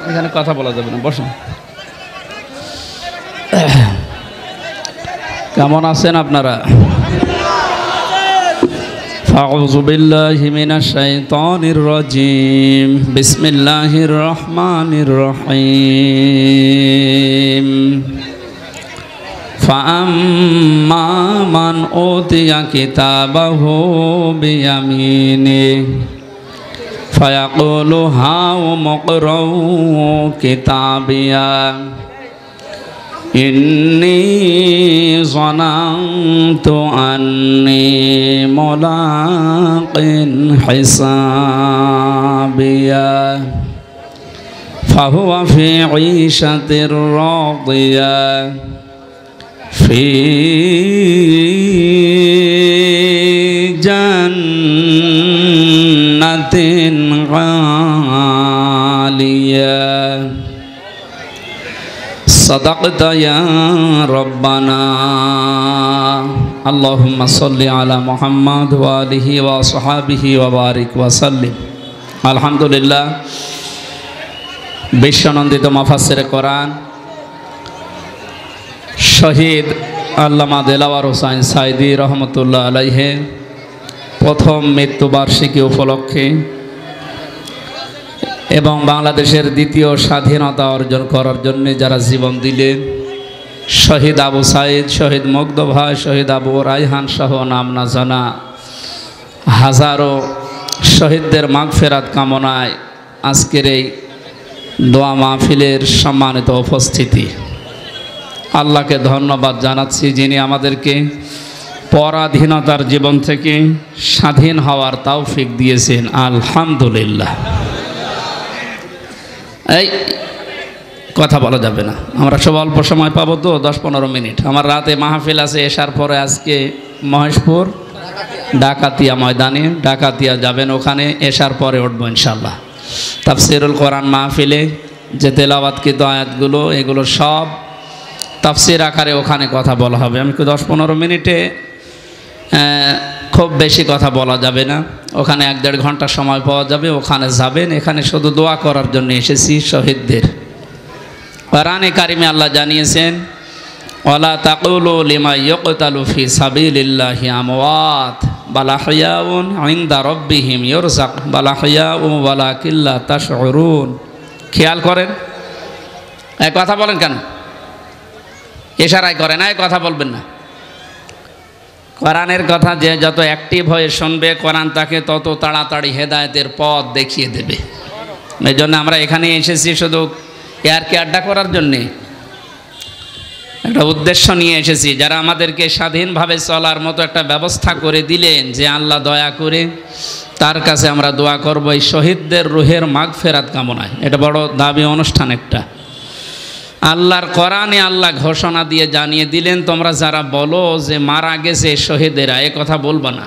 এখানে কথা বলা যাবে না, বসুন। কেমন আছেন আপনারা? আউযু বিল্লাহি মিনাশ শাইতানির রাজিম। বিসমিল্লাহির রহমানির রহিম। ফাআম্মা মান উতিয়া কিতাবাহু বিয়ামিনিহি ফায়াকুলু হাউম ইকরাউ কিতাবিয়া ইন্নী যানানতু আন্নী মুলাকিন হিসাবিয়া ফাহুয়া ফি ঈশাতির রাদিয়া ফি জান্নাতিন আলিয়া। সাদাকতা ইয়া রব্বানা। আল্লাহুম্মা সাল্লি আলা মুহাম্মাদ ওয়া আলিহি ওয়া আসহাবিহি ওয়া বারিক ওয়া সাল্লিম। আলহামদুলিল্লাহ, বিশ্বনন্দিত মুফাসসিরে কোরআন শহীদ আল্লামা দেলাওয়ার হোসাইন সাইদি রহমতুল্লাহ আলাইহে প্রথম মৃত্যুবার্ষিকী উপলক্ষে এবং বাংলাদেশের দ্বিতীয় স্বাধীনতা অর্জন করার জন্য যারা জীবন দিলেন, শহীদ আবু সাইদ, শহীদ মুগ্ধ ভাই, শহীদ আবু রায়হান সহ নাম না জানা হাজারো শহীদদের মাগফিরাত কামনায় আজকের এই দোয়া মাহফিলের সম্মানিত উপস্থিতি, আল্লাহকে ধন্যবাদ জানাচ্ছি যিনি আমাদেরকে পরাধীনতার জীবন থেকে স্বাধীন হওয়ার তৌফিক দিয়েছেন। আলহামদুলিল্লাহ। এই কথা বলা যাবে না, আমরা সব অল্প সময় পাবো তো, 10-15 মিনিট। আমার রাতে মাহফিল আছে এশার পরে, আজকে মহেশপুর ডাকাতিয়া ময়দানে, ডাকাতিয়া যাবেন, ওখানে এশার পরে উঠবো ইনশাল্লাহ। তাফসিরুল কোরআন মাহফিলে যে তেলাওয়াতকৃত আয়াতগুলো, এগুলো সব তাফসির আকারে ওখানে কথা বলা হবে। আমি 10-15 মিনিটে খুব বেশি কথা বলা যাবে না, ওখানে 1-1.5 ঘন্টা সময় পাওয়া যাবে, ওখানে যাবেন। এখানে শুধু দোয়া করার জন্য এসেছি শহীদদের। কোরআনে কারিমে আল্লাহ জানিয়েছেন, ওয়ালা তাকুলু লিমা ইউকতালু ফি সাবিলিল্লাহি আমওয়াত বাল আহইয়াউন ইনদা রাব্বিহিম ইরযাক বাল আহইয়াউ ওয়ালাকিন লা তাশউরুন। খেয়াল করেন, এই কথা বলেন কেন? ইশারায় করেন, এই কথা বলবেন না। কোরআনের কথা যে যত অ্যাক্টিভ হয়ে শুনবে, কোরআন তাকে তত তাড়াতাড়ি হেদায়েতের পথ দেখিয়ে দেবে। এই জন্য আমরা এখানে এসেছি শুধু ইয়ারকে আড্ডা করার জন্যে, একটা উদ্দেশ্য নিয়ে এসেছি। যারা আমাদেরকে স্বাধীনভাবে চলার মতো একটা ব্যবস্থা করে দিলেন, যে আল্লাহ দয়া করে তার কাছে আমরা দোয়া করব এই শহীদদের রুহের মাগফিরাত কামনায়। এটা বড় দাবি অনুষ্ঠান একটা। আল্লাহর কোরআনে আল্লাহ ঘোষণা দিয়ে জানিয়ে দিলেন, তোমরা যারা বলো যে মারা গেছে শহীদেরা, এ কথা বলবা না।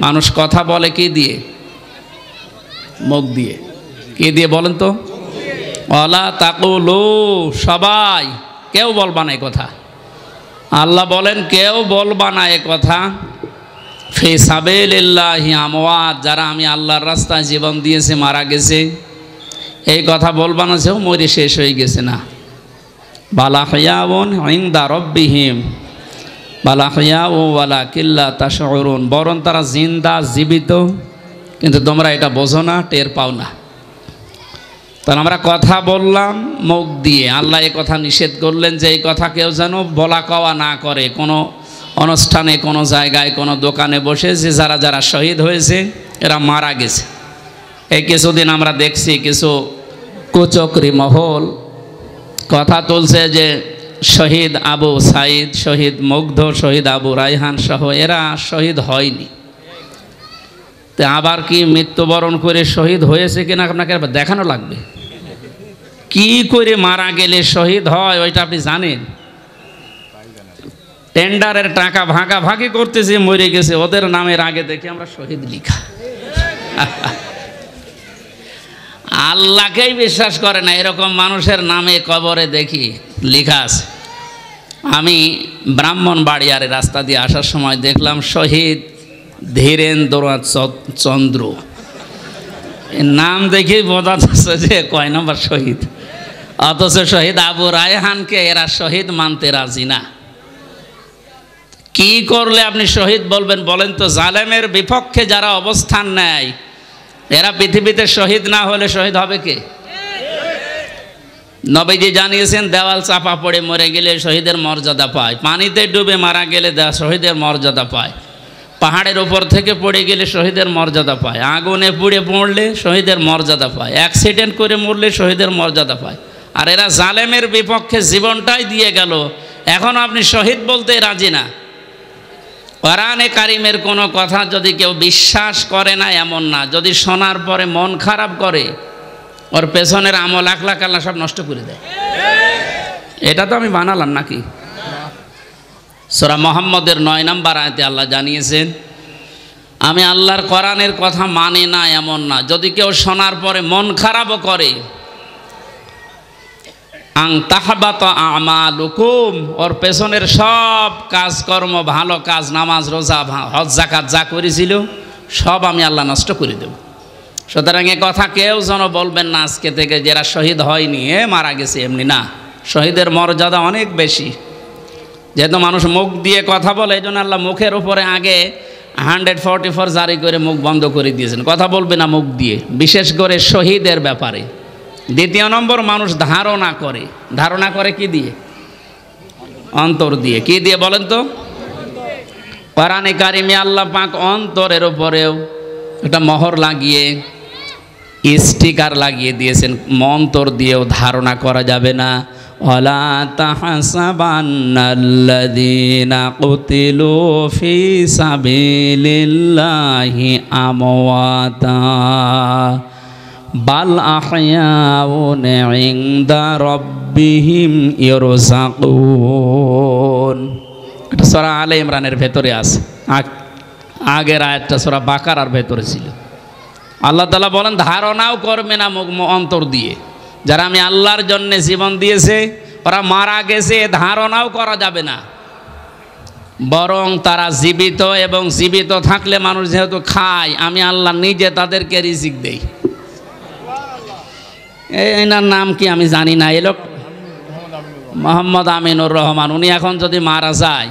মানুষ কথা বলে কি দিয়ে? মুখ দিয়ে। কি দিয়ে বলেন তো? ওয়ালা তাকুলু, সবাই, কেউ বলবা না এ কথা। আল্লাহ বলেন কেউ বলবা না এ কথা। ফি সাবিলিল্লাহি আমওয়াত, যারা আমি আল্লাহর রাস্তায় জীবন দিয়েছে মারা গেছে, এই কথা বলবা না যে মরে শেষ হয়ে গেছে। না, বাল আহইয়াউন ইনদা রাব্বিহিম বাল আহইয়াউ ওয়ালাকিন লা তাশউরুন, বরং তারা জিন্দা, জীবিত, কিন্তু তোমরা এটা বোঝো না, টের পাও না। তাহলে আমরা কথা বললাম মুখ দিয়ে। আল্লাহ এই কথা নিষেধ করলেন যে এই কথা কেউ যেন বলা কওয়া না করে কোনো অনুষ্ঠানে, কোনো জায়গায়, কোনো দোকানে বসে, যে যারা যারা শহীদ হয়েছে এরা মারা গেছে। এই কিছুদিন আমরা দেখছি কিছু কুচক্রী মহল কথা তুলছে যে শহীদ আবু সাইদ, শহীদ মুগ্ধ, শহীদ আবু রায়হান সহ এরা শহীদ হয়নি। তো আবার কি মৃত্যুবরণ করে শহীদ হয়েছে কিনা আপনাকে দেখানো লাগবে। কি করে মারা গেলে শহীদ হয় ওইটা আপনি জানেন? টেন্ডারের টাকা ভাগাভাগি করতেছে, মরে গেছে, ওদের নামের আগে দেখি আমরা শহীদ লিখা। আল্লাহকেই বিশ্বাস করে না এরকম মানুষের নামে কবরে দেখি লেখা আছে। আমি ব্রাহ্মণবাড়িয়ার রাস্তা দিয়ে আসার সময় দেখলাম শহীদ ধীরেন্দ্রনাথ চন্দ্র, নাম দেখেই বোঝা যাচ্ছে যে কয় নম্বর শহীদ, অথচ শহীদ আবু রায়হানকে এরা শহীদ মানতে রাজি না। কি করলে আপনি শহীদ বলবেন বলেন তো? জালেমের বিপক্ষে যারা অবস্থান নেয় এরা পৃথিবীতে শহীদ না হলে শহীদ হবে কে? নবীজি জানিয়েছেন দেওয়াল চাপা পড়ে মরে গেলে শহীদের মর্যাদা পায়, পানিতে ডুবে মারা গেলে শহীদের মর্যাদা পায়, পাহাড়ের উপর থেকে পড়ে গেলে শহীদের মর্যাদা পায়, আগুনে পুড়ে পড়লে শহীদের মর্যাদা পায়, অ্যাক্সিডেন্ট করে মরলে শহীদের মর্যাদা পায়। আর এরা জালেমের বিপক্ষে জীবনটাই দিয়ে গেল, এখন আপনি শহীদ বলতে রাজি না। কোরআনে কারিমের কোনো কথা যদি কেউ বিশ্বাস করে না এমন না, যদি শোনার পরে মন খারাপ করে ওর পেছনের আমল আখলাক আল্লাহ সব নষ্ট করে দেয়। এটা তো আমি বানালাম নাকি? সূরা মুহাম্মদের 9 নম্বর আয়াতে আল্লাহ জানিয়েছেন আমি আল্লাহর কোরআনের কথা মানে না এমন না, যদি কেউ শোনার পরে মন খারাপও করে আং তাহবাতা আমালুকুম, ওর পেছনের সব কাজকর্ম ভালো কাজ নামাজ রোজা হজ যাকাত যা করেছিল সব আমি আল্লাহ নষ্ট করে দেব। সুতরাং এ কথা কেউ যেন বলবেন না আজকে থেকে যারা শহীদ হয়নি মারা গেছে, এমনি না। শহীদের মর্যাদা অনেক বেশি। যেহেতু মানুষ মুখ দিয়ে কথা বলে এই জন্য আল্লাহ মুখের উপরে আগে 144 জারি করে মুখ বন্ধ করে দিয়েছেন, কথা বলবে না মুখ দিয়ে, বিশেষ করে শহীদের ব্যাপারে। দ্বিতীয় নম্বর মানুষ ধারণা করে, ধারণা করে কি দিয়ে? অন্তর দিয়ে। কি দিয়ে বলেন তো? কোরআনে কারিমে আল্লাহ পাক অন্তরের উপরেও একটা মোহর লাগিয়ে স্টিকার লাগিয়ে দিয়েছেন, অন্তর দিয়েও ধারণা করা যাবে না। ওয়ালা তাহসাবান্নাল্লাযীনা কুতিলু ফি সাবিলিল্লাহি আমওয়াতা বাল আহয়াউন ইনদা রাব্বিহিম ইরযাকুন। এটা সূরা আলে ইমরানের ভেতরে আছে, আগের আয়াতটা সূরা বাকারার ভেতরে ছিল। আল্লাহ তাআলা বলেন ধারণাও করবে না অন্তর দিয়ে। যারা আমি আল্লাহর জন্য জীবন দিয়েছে ওরা মারা গেছে, ধারণাও করা যাবে না। বরং তারা জীবিত, এবং জীবিত থাকলে মানুষ যেহেতু খায়, আমি আল্লাহ নিজে তাদেরকে রিজিক দেই। এনার নাম কি আমি জানি না, এ লোক মোহাম্মদ আমিনুর রহমান। উনি এখন যদি মারা যায়,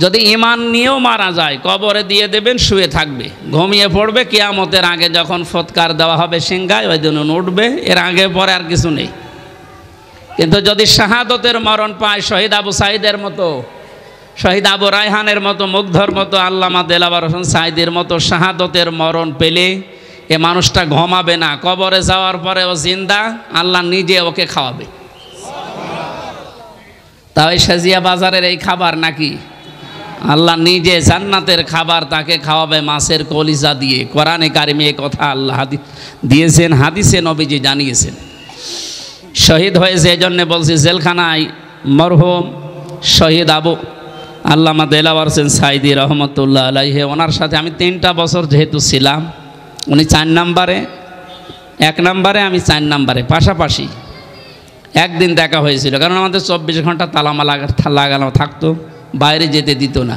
যদি ঈমান নিয়েও মারা যায়, কবরে দিয়ে দেবেন, শুয়ে থাকবে, ঘুমিয়ে পড়বে, কিয়ামতের আগে যখন ফৎকার দেওয়া হবে সিংহায় ওই দিন উঠবে, এর আগে পরে আর কিছু নেই। কিন্তু যদি শাহাদতের মরণ পায় শহীদ আবু সাঈদের মতো, শহীদ আবু রায়হানের মতো, মুগ্ধর মতো, আল্লামা দেলাওয়ার হোসেন সাঈদীর মতো শাহাদতের মরণ পেলে এ মানুষটা ঘুমাবে না, কবরে যাওয়ার পরে ও জিন্দা, আল্লাহ নিজে ওকে খাওয়াবে। তাই সাজিয়া বাজারের এই খাবার নাকি? আল্লাহ নিজে জান্নাতের খাবার তাকে খাওয়াবে মাছের কলিজা দিয়ে। কোরআনে কারিমে এই কথা আল্লাহ দিয়েছেন, হাদিসে নবীজি জানিয়েছেন। শহীদ হয়েছে এই জন্যে বলছি, জেলখানায় মরহুম শহীদ আবু আল্লামা দেলাওয়ার হোসেন সাঈদী রহমতুল্লাহ আলাইহি, ওনার সাথে আমি 3টা বছর যেহেতু ছিলাম, উনি 4 নম্বরে, 1 নম্বরে, আমি 4 নম্বরে, পাশাপাশি একদিন দেখা হয়েছিল। কারণ আমাদের 24 ঘন্টা তালামা লাগানো থাকতো, বাইরে যেতে দিত না।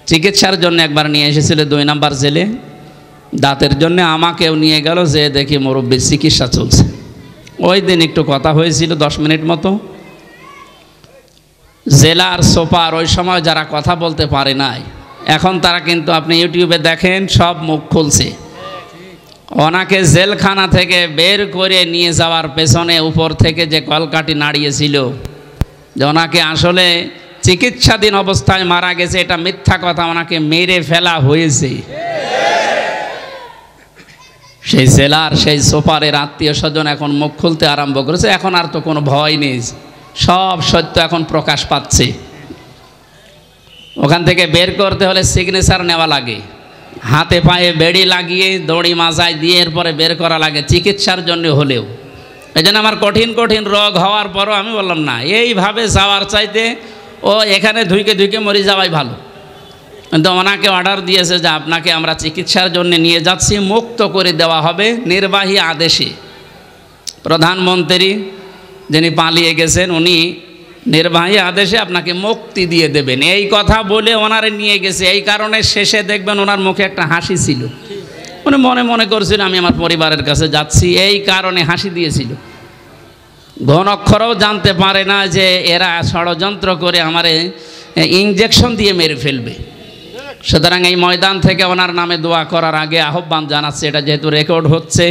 চিকিৎসার জন্য একবার নিয়ে এসেছিল 2 নম্বর জেলে, দাঁতের জন্য আমাকেও নিয়ে গেল, যে দেখি মুরব্বির চিকিৎসা চলছে। ওই দিন একটু কথা হয়েছিল 10 মিনিট মতো। জেলার সুপার ওই সময় যারা কথা বলতে পারে নাই, এখন তারা কিন্তু আপনি ইউটিউবে দেখেন সব মুখ খুলছে। ওনাকে জেলখানা থেকে বের করে নিয়ে যাওয়ার পেছনে উপর থেকে যে কলকাঠি নাড়িয়েছিল যে ওনাকে আসলে চিকিৎসাধীন অবস্থায় মারা গেছে, এটা মিথ্যা কথা, ওনাকে মেরে ফেলা হয়েছে। সেই জেলার সেই সুপারের আত্মীয় স্বজন এখন মুখ খুলতে আরম্ভ করেছে। এখন আর তো কোনো ভয় নেই, সব সত্য এখন প্রকাশ পাচ্ছে। ওখান থেকে বের করতে হলে সিগনেচার নেওয়া লাগে, হাতে পায়ে বেড়ি লাগিয়ে দড়ি মাজায় দিয়ে এরপরে বের করা লাগে, চিকিৎসার জন্য হলেও। এই জন্য আমার কঠিন কঠিন রোগ হওয়ার পরও আমি বললাম না, এইভাবে যাওয়ার চাইতে ও এখানে ধুইকে ধুইকে মরে যাওয়াই ভালো। কিন্তু ওনাকে অর্ডার দিয়েছে যে আপনাকে আমরা চিকিৎসার জন্য নিয়ে যাচ্ছি, মুক্ত করে দেওয়া হবে নির্বাহী আদেশে। প্রধানমন্ত্রী যিনি পালিয়ে গেছেন উনি নির্বাহী আদেশে আপনাকে মুক্তি দিয়ে দেবেন, এই কথা বলে ওনারে নিয়ে গেছে। এই কারণে শেষে দেখবেন ওনার মুখে একটা হাসি ছিল। উনি মনে মনে করছিল আমি আমার পরিবারের কাছে যাচ্ছি, এই কারণে হাসি দিয়েছিল। ঘনক্ষরও জানতে পারে না যে এরা ষড়যন্ত্র করে আমারে ইঞ্জেকশন দিয়ে মেরে ফেলবে। সুতরাং এই ময়দান থেকে ওনার নামে দোয়া করার আগে আহ্বান জানাচ্ছে, এটা যেহেতু রেকর্ড হচ্ছে,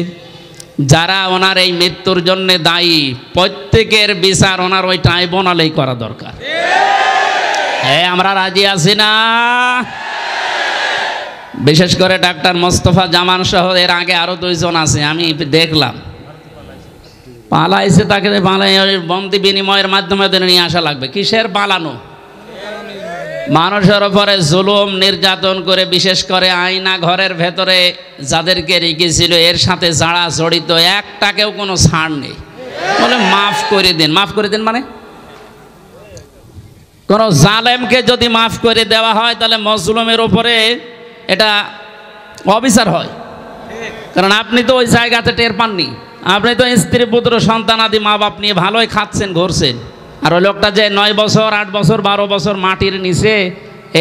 যারা ওনার এই মৃত্যুর জন্য দায়ী প্রত্যেকের বিচার ওনার ওই ট্রাইব্যুনালেই করা দরকার। হ্যাঁ, আমরা রাজি আছি না? বিশেষ করে ডাক্তার মোস্তফা জামান সহ এর আগে আরো 2 জন আছে, আমি দেখলাম পালাইছে, তাকে বন্দি বিনিময়ের মাধ্যমে নিয়ে আসা লাগবে। কিসের পালানো? মানুষের উপরে জুলুম নির্যাতন করে, বিশেষ করে আয়না ঘরের ভেতরে যাদেরকে রেখেছিল এর সাথে যারা জড়িত, একটাকেও কোনো ছাড় নেই। বলে মাফ করে দিন। মাফ করে দিন মানে কোন জালেমকে যদি মাফ করে দেওয়া হয় তাহলে মজলুমের উপরে এটা অবিচার হয়। কারণ আপনি তো ওই জায়গাতে টের পাননি, আপনি তো স্ত্রী পুত্র সন্তান আদি মা বাপ নিয়ে ভালোই খাচ্ছেন ঘুরছেন। আর ওই লোকটা যে 9 বছর 8 বছর 12 বছর মাটির নিচে,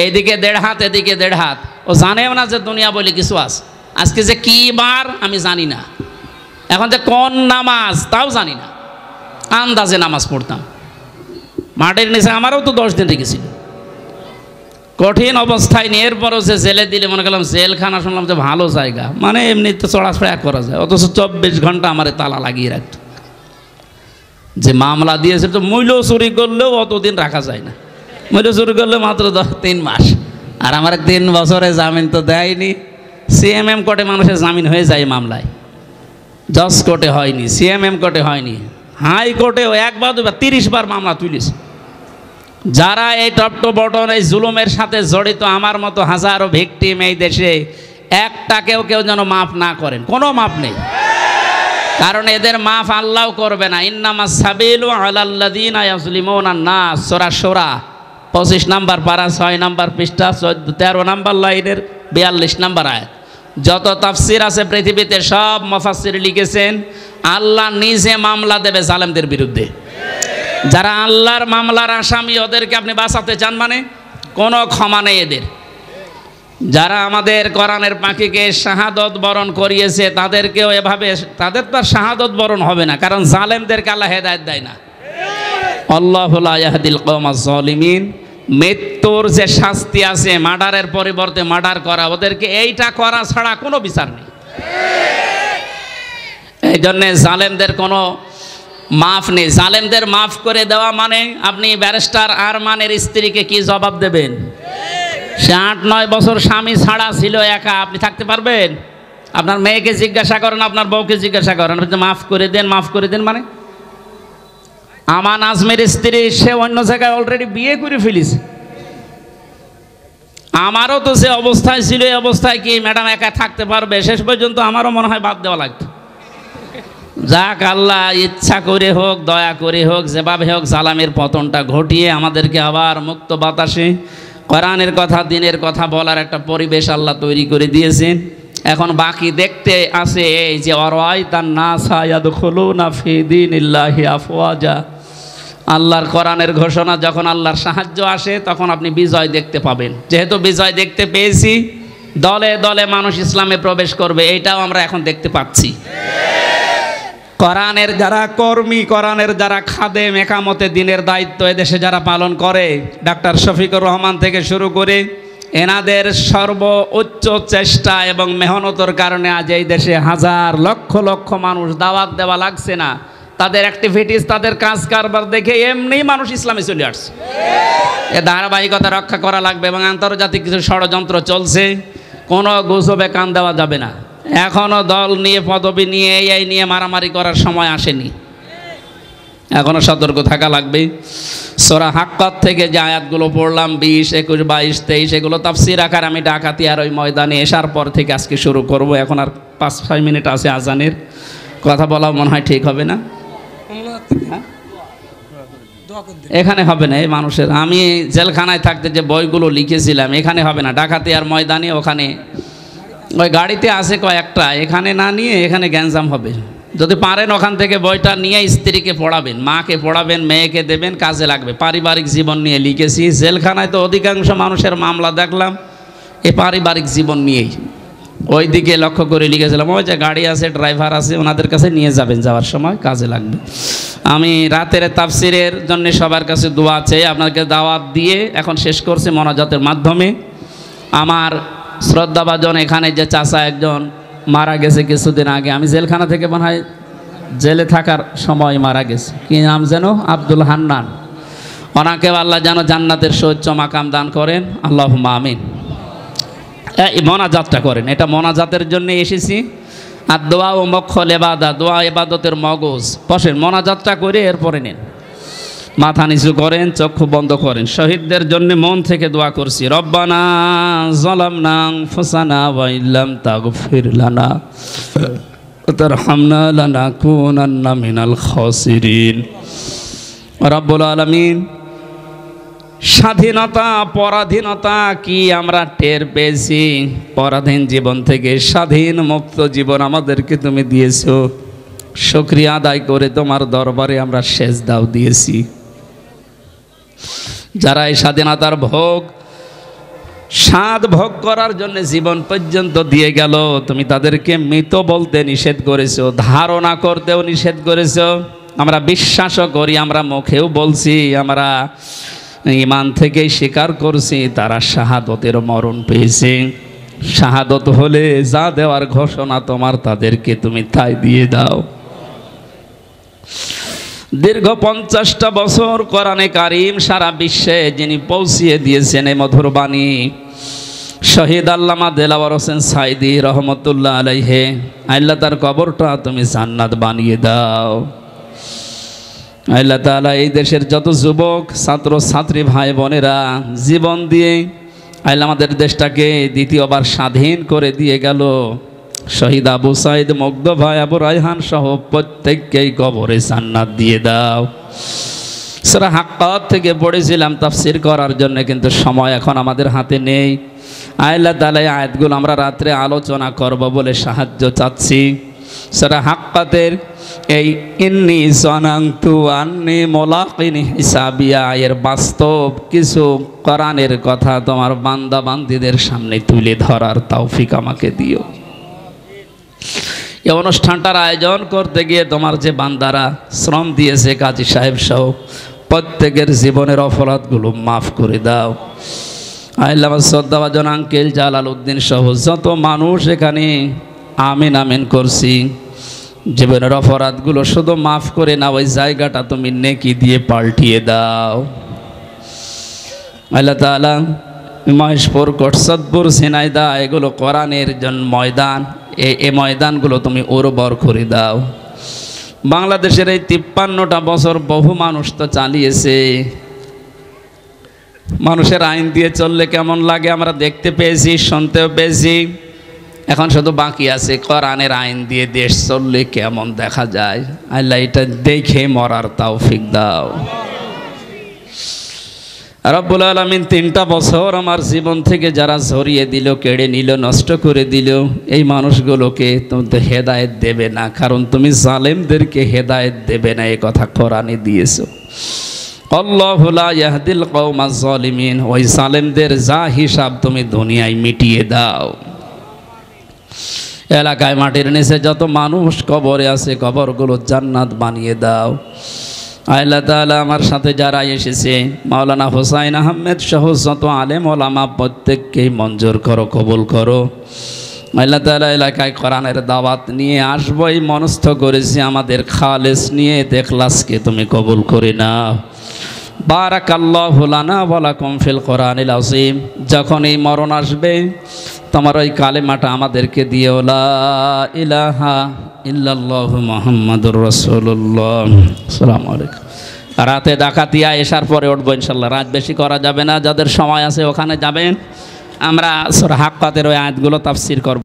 এইদিকে 1.5 হাত এদিকে 1.5 হাত, ও জানেও না যে দুনিয়া বলে কিছু আছে। আজকে যে কি বার আমি জানি না, এখন যে কোন নামাজ তাও জানি না, আন্দাজে নামাজ পড়তাম মাটির নিচে। আমারও তো 10 দিন রেখেছিল কঠিন অবস্থায় নিয়ে, এরপরও যে জেলে দিলে মনে করলাম জেলখানা, শুনলাম যে ভালো জায়গা, মানে এমনিতে চড়াফেরা করা যায়, অথচ 24 ঘন্টা আমার তালা লাগিয়ে রাখত। যে মামলা দিয়েছে তো মূল্য চুরি করলেও অতদিন রাখা যায় না, মূল্য চুরি করলে মাত্র 3 মাস, আর আমার 3 বছরে জামিন তো দেয়নি। সিএমএম কোর্টে মানুষের জামিন হয়ে যায় মামলায়, জজ কোর্টে হয়নি, সিএমএম কোর্টে হয়নি, হাইকোর্টেও 1 বার 2 বার 30 বার মামলা তুলেছে। যারা এই টপ টু বটন এই জুলুমের সাথে জড়িত, আমার মতো হাজারো ভিকটিম এই দেশে, একটাকেও কেউ যেন মাফ না করেন, কোনো মাফ নেই। কারণ এদের মাফ আল্লাহ করবে না। ইন্নামাস সাবিলু আলাল্লাযিনা ইয়াজলিমুনান নাস, সূরা শূরা 25 নম্বর পারা 6 নম্বর পৃষ্ঠা 13 নম্বর লাইনের 42 নম্বর আয়াত। যত তাফসির আছে পৃথিবীতে সব মুফাসসির লিখেছেন আল্লাহ নিজে মামলা দেবে জালেমদের বিরুদ্ধে। যারা আল্লাহর মামলার আসামি, ওদেরকে আপনি বাঁচাতে চান মানে কোনো ক্ষমা নেই এদের। যারা আমাদের কোরআনের পাখিকে শাহাদত বরণ করিয়েছে তাদেরকেও এভাবে, তাদের তো আর শাহাদত বরণ হবে না, কারণ জালেমদেরকে আল্লাহ হেদায়েত দেয় না। আল্লাহু লা ইয়াহদিল কওমাজ জালিমিন। মৃত্যুর যে শাস্তি আছে, মার্ডারের পরিবর্তে মার্ডার করা, ওদেরকে এইটা করা ছাড়া কোনো বিচার নেই। এই জন্যে জালেমদের কোনো মাফ নেই। জালেমদের মাফ করে দেওয়া মানে আপনি ব্যারিস্টার আরমানের স্ত্রীকে কি জবাব দেবেন? সে 8-9 বছর স্বামী ছাড়া ছিল, একা, আপনি থাকতে পারবেন? আপনার মেয়েকে জিজ্ঞাসা করেন, আপনার বউকে জিজ্ঞাসা করেন, মাফ করে দেন, মাফ করে দেন মানে। আমান আজমের স্ত্রী, সে অন্য জায়গায় অলরেডি বিয়ে করে ফেলেছে। আমারও তো সে অবস্থায় ছিল, এই অবস্থায় কি ম্যাডাম একা থাকতে পারবে? শেষ পর্যন্ত আমারও মনে হয় বাদ দেওয়া লাগতো। যাক, আল্লাহ ইচ্ছা করে হোক, দয়া করে হোক, যেভাবে হোক জালামের পতনটা ঘটিয়ে আমাদেরকে আবার মুক্ত বাতাসে কোরআনের কথা, দিনের কথা বলার একটা পরিবেশ আল্লাহ তৈরি করে দিয়েছেন। এখন বাকি দেখতে আছে এই যে অরাইতান নাসা ইয়াদখুলুনা ফি দীনিল্লাহি আফওয়াজা। আল্লাহর কোরআনের ঘোষণা, যখন আল্লাহর সাহায্য আসে তখন আপনি বিজয় দেখতে পাবেন। যেহেতু বিজয় দেখতে পেয়েছি, দলে দলে মানুষ ইসলামে প্রবেশ করবে, এইটাও আমরা এখন দেখতে পাচ্ছি। কোরআনের যারা কর্মী, কোরআনের যারা খাদেম, একামতে দিনের দায়িত্ব এদেশে যারা পালন করে, ডাক্তার শফিকুর রহমান থেকে শুরু করে, এনাদের সর্বোচ্চ চেষ্টা এবং মেহনতের কারণে আজ এই দেশে হাজার লক্ষ লক্ষ মানুষ, দাওয়াত দেওয়া লাগছে না, তাদের অ্যাক্টিভিটিস, তাদের কাজ কারবার দেখে এমনি মানুষ ইসলামে চলে আসছে। এ ধারাবাহিকতা রক্ষা করা লাগবে। এবং আন্তর্জাতিক কিছু ষড়যন্ত্র চলছে, কোনো গুজবে কান দেওয়া যাবে না। এখনও দল নিয়ে, পদবি নিয়ে, এই নিয়ে মারামারি করার সময় আসেনি, এখনও সতর্ক থাকা লাগবে। সূরা হাক্কাত থেকে যে আয়াতগুলো পড়লাম 20, 21, 22, 23, এগুলো তাফসীর আকার আমি ডাকাতিয়ার ওই ময়দানে এসার পর থেকে আজকে শুরু করব। এখন আর 5-6 মিনিট আছে আজানের, কথা বলা মনে হয় ঠিক হবে না, এখানে হবে না। এই মানুষের, আমি জেলখানায় থাকতে যে বইগুলো লিখেছিলাম এখানে হবে না, ডাকাতিয়ার ময়দানে ওখানে ওই গাড়িতে আছে কয়েকটা, এখানে না নিয়ে এখানে গ্যাঞ্জাম হবে। যদি পারেন ওখান থেকে বইটা নিয়ে স্ত্রীকে পড়াবেন, মাকে পড়াবেন, মেয়েকে দেবেন, কাজে লাগবে। পারিবারিক জীবন নিয়ে লিখেছি। জেলখানায় তো অধিকাংশ মানুষের মামলা দেখলাম এ পারিবারিক জীবন নিয়েই। ওই দিকে লক্ষ্য করে লিখেছিলাম, ওই যে গাড়ি আছে, ড্রাইভার আছে, ওনাদের কাছে নিয়ে যাবেন, যাওয়ার সময় কাজে লাগবে। আমি রাতের তাফসিরের জন্য সবার কাছে দোয়া চাই, আপনাকে দাওয়াত দিয়ে এখন শেষ করছি মোনাজাতের মাধ্যমে। আমার শ্রদ্ধাভাজন এখানে যে চাচা একজন মারা গেছে কিছুদিন আগে, আমি জেলখানা থেকে মনে হয় জেলে থাকার সময় মারা গেছে, কি নাম যেন, আব্দুল হান্নান। ওনাকে আল্লাহ যেন জান্নাতের সৌচ্চ মাকাম দান করেন, আল্লাহুম্মা আমিন। এই মোনাজাতটা করেন, এটা মোনাজাতের জন্য এসেছি। আর দোয়া ও মক্খল এবাদা, দোয়া এবাদতের মগজ। বসেন, মোনাজাতটা করে এরপরে নেন, মাথা নিচু করেন, চক্ষু বন্ধ করেন। শহীদদের জন্য মন থেকে দোয়া করছি। রব্বানা যালামনা আনফুসানা ওয়া ইল্লাম তাগফির লানা ওয়া তারহামনা লানাকুনান্না মিনাল খাসিরিন। রব্বুল আলামিন, স্বাধীনতা পরাধীনতা কি আমরা টের পেয়েছি। পরাধীন জীবন থেকে স্বাধীন মুক্ত জীবন আমাদেরকে তুমি দিয়েছো। শুকরিয়া আদায় করে তোমার দরবারে আমরা সেজদাও দিয়েছি। যারা এই স্বাধীনতার ভোগ স্বাদ ভোগ করার জন্য জীবন পর্যন্ত দিয়ে গেল, তুমি তাদেরকে মৃত বলতে নিষেধ করেছো, ধারণা করতেও নিষেধ করেছো। আমরা বিশ্বাসও করি, আমরা মুখেও বলছি, আমরা ঈমান থেকেই স্বীকার করছি তারা শাহাদতের মরণ পেয়েছে। শাহাদত হলে যা দেওয়ার ঘোষণা তোমার, তাদেরকে তুমি তাই দিয়ে দাও। দীর্ঘ 50টা বছর কোরআনে কারিম সারা বিশ্বে যিনি পৌঁছিয়ে দিয়েছেন এই মধুর বাণী, শহীদ আল্লামা দেলাওয়ার হোসেন সাইদি রহমতুল্লাহ আলাইহে, আল্লাহ তার কবরটা তুমি জান্নাত বানিয়ে দাও। আল্লাহ তাআলা এই দেশের যত যুবক ছাত্র ছাত্রী ভাই বোনেরা জীবন দিয়ে আল্লাহ আমাদের দেশটাকে দ্বিতীয়বার স্বাধীন করে দিয়ে গেল, শহীদ আবু সাইদ, মুগ্ধ ভাই, আবু রায়হান সহ প্রত্যেককেই কবরে জান্নাত দিয়ে দাও। সূরা হাক্কাত থেকে পড়েছিলাম তাফসীর করার জন্য, কিন্তু সময় এখন আমাদের হাতে নেই। আল্লাহ তাআলা এই আয়াতগুলো আমরা রাত্রে আলোচনা করব বলে সাহায্য চাচ্ছি। সূরা হাক্কাতের এই ইন্নী যানানতু আন্নী মুলাকিন হিসাবিয়া এর বাস্তব কিছু কোরআনের কথা তোমার বান্দা বান্দীদের সামনে তুলে ধরার তৌফিক আমাকে দিও। এই অনুষ্ঠানটার আয়োজন করতে গিয়ে তোমার যে বান্দারা শ্রম দিয়েছে, কাজী সাহেব সহ প্রত্যেকের জীবনের অপরাধগুলো মাফ করে দাও। আল্লাহ শ্রদ্ধাভাজন আঙ্কেল জালাল উদ্দিন সহ যত মানুষ এখানে আমিন আমিন করছি, জীবনের অপরাধগুলো শুধু মাফ করে না, ওই জায়গাটা তুমি নেকি দিয়ে পাল্টিয়ে দাও। আল্লাহ তাআলা মহেশপুর, কোটসদপুর, ঝিনাইদহ এগুলো কোরআনের জন্য ময়দান, এই ময়দানগুলো তুমি উর্বর করে দাও। বাংলাদেশের এই 53টা বছর বহু মানুষ তো চালিয়েছে। মানুষের আইন দিয়ে চললে কেমন লাগে আমরা দেখতে পেয়েছি, শুনতেও পেয়েছি। এখন শুধু বাকি আছে কোরআনের আইন দিয়ে দেশ চললে কেমন দেখা যায়। আল্লাহ এটা দেখে মরার তৌফিক দাও। রব্বুল আলামিন, 3টা বছর আমার জীবন থেকে যারা ঝরিয়ে দিল, কেড়ে নিল, নষ্ট করে দিল, এই মানুষগুলোকে তুমি তো হেদায়েত দেবে না, কারণ তুমি জালেমদেরকে হেদায়েত দেবে না, এই কথা কোরআনে দিয়েছো। আল্লাহু লা ইয়াহদিল কওমাজ জালিমিন, ওই জালেমদের যা হিসাব তুমি দুনিয়ায় মিটিয়ে দাও। এলাকায় মাটির নিচে যত মানুষ কবরে আছে, কবরগুলো জান্নাত বানিয়ে দাও। আল্লাহ তাআলা আমার সাথে যারা এসেছে, মাওলানা হুসাইন আহমেদ সহ যত আলেম ওলামা প্রত্যেককেই মঞ্জুর করো, কবুল করো। আল্লাহ তাআলা এলাকায় কোরআনের দাওয়াত নিয়ে আসবই মনস্থ করেছি, আমাদের খালেস নিয়ে ইখলাসকে তুমি কবুল করে নাও। বারাকাল্লাহু লানা ওয়া লাকুম ফিল কোরআনিল আযীম। যখন এই মরণ আসবে, তোমার ওই কালেমাটা আমাদেরকে দিও, লা ইলাহা ইল্লাল্লাহু মুহাম্মাদুর রাসূলুল্লাহ। আসসালামু আলাইকুম। রাতে ডাকাতিয়া এশার পরে উঠবো ইনশাআল্লাহ, রাত বেশি করা যাবে না। যাদের সময় আছে ওখানে যাবেন। আমরা সূরা হাক্কাতের ওই আয়াতগুলো তাফসীর করব।